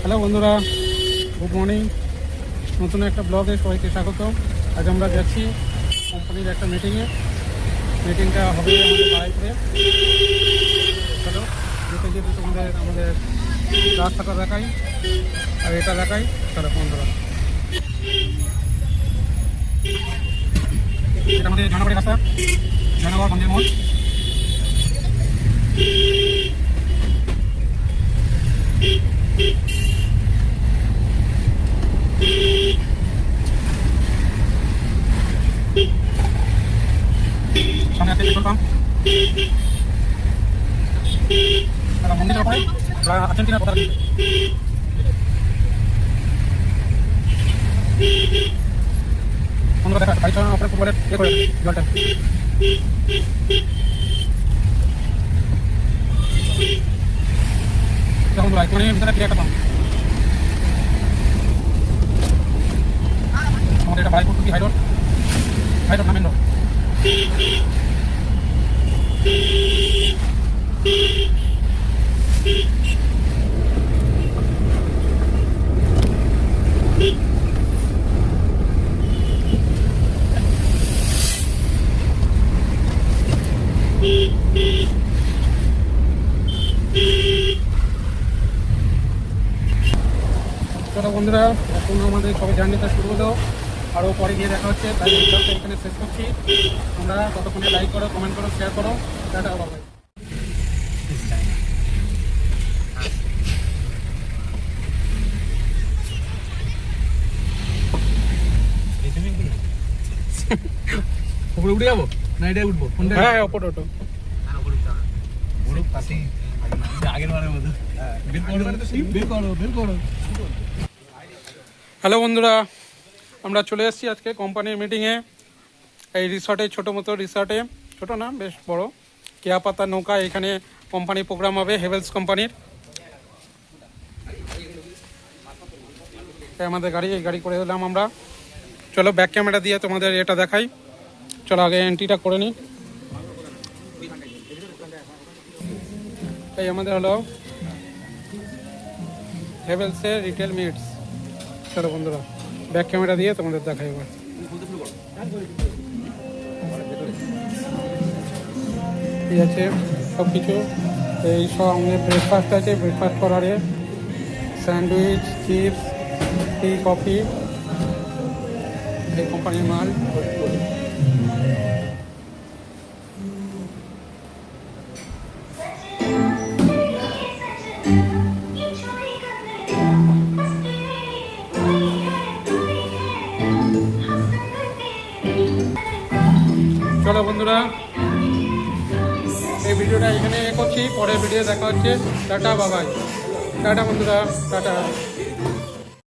Hello বন্ধুরা, good morning. নতুন একটা ব্লগে সবাইকে স্বাগত। আজ আমরা যাচ্ছি কোম্পানির একটা মিটিংটা হবে আমাদের বাড়িতে। চলো যেতে যেতে তোমাদের আমাদের রাস্তাটা দেখাই আর এটা দেখাই। চলো বন্ধুরা, এটা আমাদের জনগণের রাস্তা, জনগণ মন্দির মোড়। সামনে আছে পেট্রোল পাম্প। মন্দিরের ওপরে আর্জেন্টিনার কথা বন্ধুরা দেখা গাড়ি চালানোর ওপরে ফুটবলের করে জলটা। বন্ধুরা এখানে ভিতরে কি একটা পাম্প আমাদের এটা বাড়িপুর টুকি হাইরোড না মেন রোড। চলো বন্ধুরা, এখন আমাদের সবাই জার্নিটা শুরু হলো, আরও পরে গিয়ে দেখা হচ্ছে। তাই ভিডিওটা এখানে শেষ করছি। তোমরা ততক্ষণে লাইক করো, কমেন্ট করো, শেয়ার করো। Tata bye. উপরে উঠে যাবো না এটাই উঠবো? হ্যাঁ ওপরে ওটো। আগের বারের মতো বের করো। হ্যালো বন্ধুরা, আমরা চলে এসেছি আজকে কোম্পানির মিটিংয়ে। এই রিসর্টে, ছোটো মতো রিসর্টে, ছোটো না বেশ বড়, কেয়া পাতা নৌকা। এখানে কোম্পানি প্রোগ্রাম হবে, হেভেলস কোম্পানির। আমাদের গাড়ি, এই গাড়ি করে এলাম আমরা। চলো ব্যাক ক্যামেরা দিয়ে তোমাদের এটা দেখাই। চলো আগে এন্ট্রিটা করে নিই। এই আমাদের হলো হেভেলসের রিটেল মিটস। চলো বন্ধুরা ব্যাক ক্যামেরা দিয়ে তোমাদের দেখাই এবার। ঠিক আছে, সব কিছু এই সব আমাদের ব্রেকফাস্ট আছে, ব্রেকফাস্ট করারে স্যান্ডউইচ, চিপস, টি, কফি, এই কোম্পানির মাল। চলো বন্ধুরা, এই ভিডিওটা এখানে করছি, পরের ভিডিও দেখা হচ্ছে। টাটা বাবাই। টাটা বন্ধুরা, টাটা।